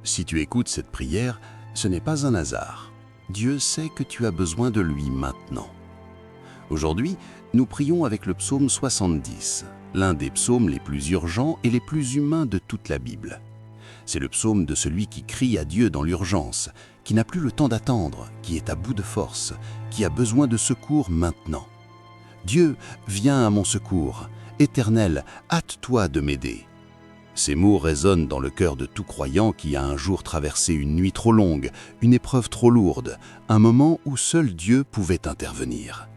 Si tu écoutes cette prière, ce n'est pas un hasard. Dieu sait que tu as besoin de lui maintenant. Aujourd'hui, nous prions avec le psaume 70, l'un des psaumes les plus urgents et les plus humains de toute la Bible. C'est le psaume de celui qui crie à Dieu dans l'urgence, qui n'a plus le temps d'attendre, qui est à bout de force, qui a besoin de secours maintenant. Dieu, viens à mon secours. Éternel, hâte-toi de m'aider. Ces mots résonnent dans le cœur de tout croyant qui a un jour traversé une nuit trop longue, une épreuve trop lourde, un moment où seul Dieu pouvait intervenir.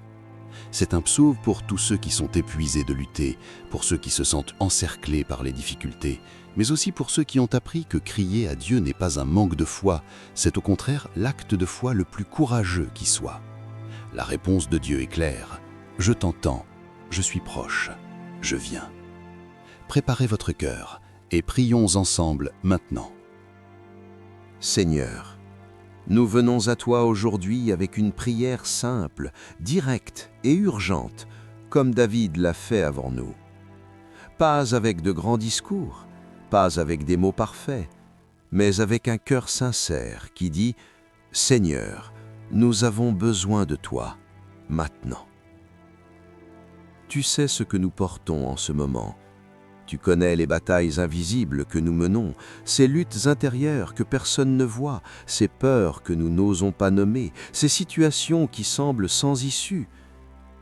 C'est un psaume pour tous ceux qui sont épuisés de lutter, pour ceux qui se sentent encerclés par les difficultés, mais aussi pour ceux qui ont appris que crier à Dieu n'est pas un manque de foi, c'est au contraire l'acte de foi le plus courageux qui soit. La réponse de Dieu est claire. Je t'entends, je suis proche, je viens. Préparez votre cœur et prions ensemble maintenant. Seigneur, nous venons à toi aujourd'hui avec une prière simple, directe et urgente, comme David l'a fait avant nous. Pas avec de grands discours, pas avec des mots parfaits, mais avec un cœur sincère qui dit « Seigneur, nous avons besoin de toi, maintenant ». Tu sais ce que nous portons en ce moment. Tu connais les batailles invisibles que nous menons, ces luttes intérieures que personne ne voit, ces peurs que nous n'osons pas nommer, ces situations qui semblent sans issue.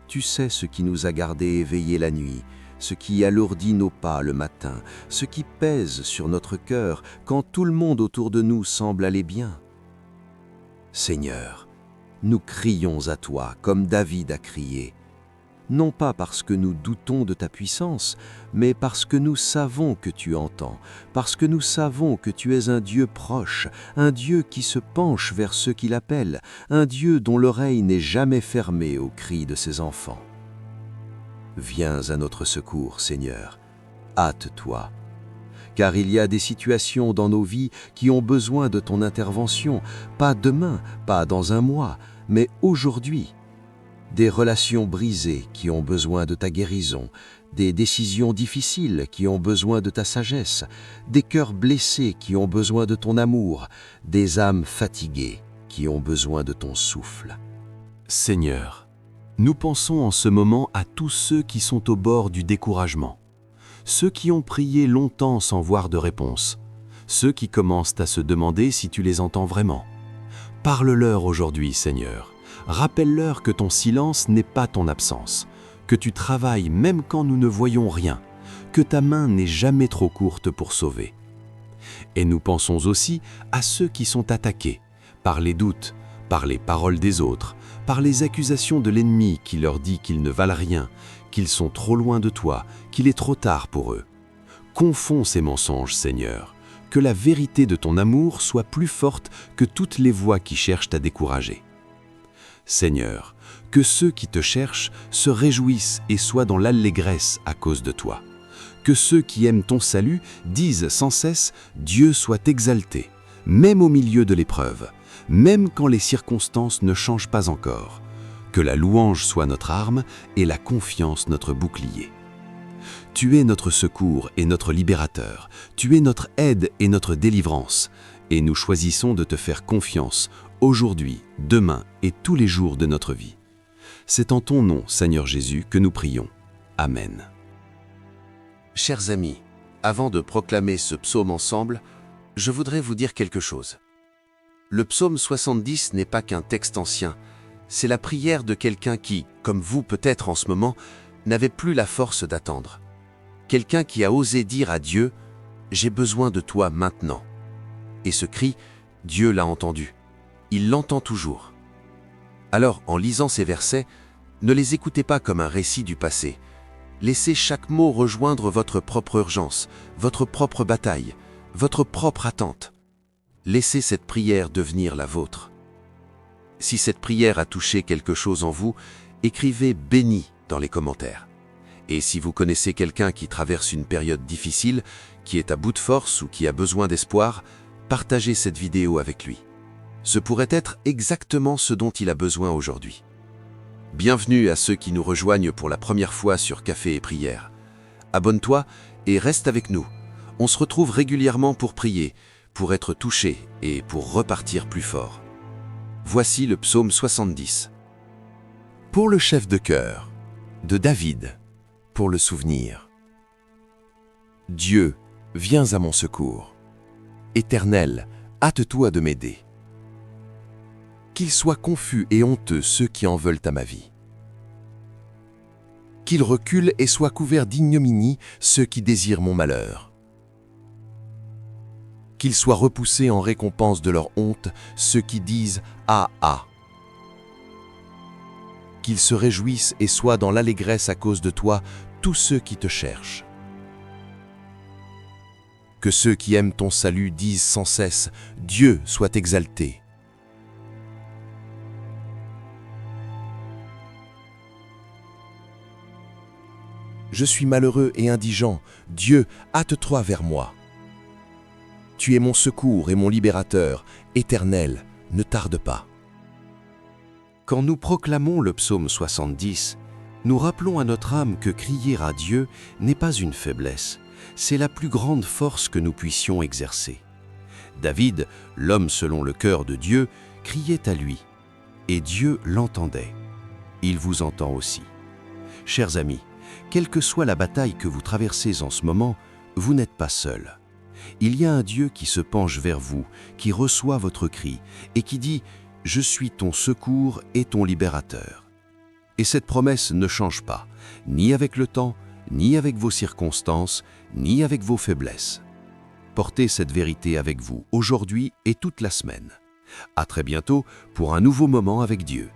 Tu sais ce qui nous a gardés éveillés la nuit, ce qui alourdit nos pas le matin, ce qui pèse sur notre cœur quand tout le monde autour de nous semble aller bien. Seigneur, nous crions à toi comme David a crié. Non pas parce que nous doutons de ta puissance, mais parce que nous savons que tu entends, parce que nous savons que tu es un Dieu proche, un Dieu qui se penche vers ceux qui l'appellent, un Dieu dont l'oreille n'est jamais fermée aux cris de ses enfants. Viens à notre secours, Seigneur, hâte-toi. Car il y a des situations dans nos vies qui ont besoin de ton intervention, pas demain, pas dans un mois, mais aujourd'hui. Des relations brisées qui ont besoin de ta guérison, des décisions difficiles qui ont besoin de ta sagesse, des cœurs blessés qui ont besoin de ton amour, des âmes fatiguées qui ont besoin de ton souffle. Seigneur, nous pensons en ce moment à tous ceux qui sont au bord du découragement, ceux qui ont prié longtemps sans voir de réponse, ceux qui commencent à se demander si tu les entends vraiment. Parle-leur aujourd'hui, Seigneur. Rappelle-leur que ton silence n'est pas ton absence, que tu travailles même quand nous ne voyons rien, que ta main n'est jamais trop courte pour sauver. Et nous pensons aussi à ceux qui sont attaqués par les doutes, par les paroles des autres, par les accusations de l'ennemi qui leur dit qu'ils ne valent rien, qu'ils sont trop loin de toi, qu'il est trop tard pour eux. Confonds ces mensonges, Seigneur, que la vérité de ton amour soit plus forte que toutes les voix qui cherchent à décourager. Seigneur, que ceux qui te cherchent se réjouissent et soient dans l'allégresse à cause de toi. Que ceux qui aiment ton salut disent sans cesse « Dieu soit exalté », même au milieu de l'épreuve, même quand les circonstances ne changent pas encore. Que la louange soit notre arme et la confiance notre bouclier. Tu es notre secours et notre libérateur, tu es notre aide et notre délivrance, et nous choisissons de te faire confiance aujourd'hui, demain et tous les jours de notre vie. C'est en ton nom, Seigneur Jésus, que nous prions. Amen. Chers amis, avant de proclamer ce psaume ensemble, je voudrais vous dire quelque chose. Le psaume 70 n'est pas qu'un texte ancien, c'est la prière de quelqu'un qui, comme vous peut-être en ce moment, n'avait plus la force d'attendre. Quelqu'un qui a osé dire à Dieu « J'ai besoin de toi maintenant ». Et ce cri, Dieu l'a entendu. Il l'entend toujours. Alors, en lisant ces versets, ne les écoutez pas comme un récit du passé. Laissez chaque mot rejoindre votre propre urgence, votre propre bataille, votre propre attente. Laissez cette prière devenir la vôtre. Si cette prière a touché quelque chose en vous, écrivez « béni » dans les commentaires. Et si vous connaissez quelqu'un qui traverse une période difficile, qui est à bout de force ou qui a besoin d'espoir, partagez cette vidéo avec lui. Ce pourrait être exactement ce dont il a besoin aujourd'hui. Bienvenue à ceux qui nous rejoignent pour la première fois sur Café et Prière. Abonne-toi et reste avec nous. On se retrouve régulièrement pour prier, pour être touché et pour repartir plus fort. Voici le psaume 70. Pour le chef de chœur, de David, pour le souvenir. Dieu, viens à mon secours. Éternel, hâte-toi de m'aider. Qu'ils soient confus et honteux ceux qui en veulent à ma vie. Qu'ils reculent et soient couverts d'ignominie ceux qui désirent mon malheur. Qu'ils soient repoussés en récompense de leur honte ceux qui disent « Ah, ah ». Qu'ils se réjouissent et soient dans l'allégresse à cause de toi tous ceux qui te cherchent. Que ceux qui aiment ton salut disent sans cesse « Dieu soit exalté ». Je suis malheureux et indigent, Dieu, hâte-toi vers moi. Tu es mon secours et mon libérateur, Éternel, ne tarde pas. Quand nous proclamons le psaume 70, nous rappelons à notre âme que crier à Dieu n'est pas une faiblesse, c'est la plus grande force que nous puissions exercer. David, l'homme selon le cœur de Dieu, criait à lui, et Dieu l'entendait. Il vous entend aussi. Chers amis, quelle que soit la bataille que vous traversez en ce moment, vous n'êtes pas seul. Il y a un Dieu qui se penche vers vous, qui reçoit votre cri et qui dit « Je suis ton secours et ton libérateur ». Et cette promesse ne change pas, ni avec le temps, ni avec vos circonstances, ni avec vos faiblesses. Portez cette vérité avec vous aujourd'hui et toute la semaine. À très bientôt pour un nouveau moment avec Dieu.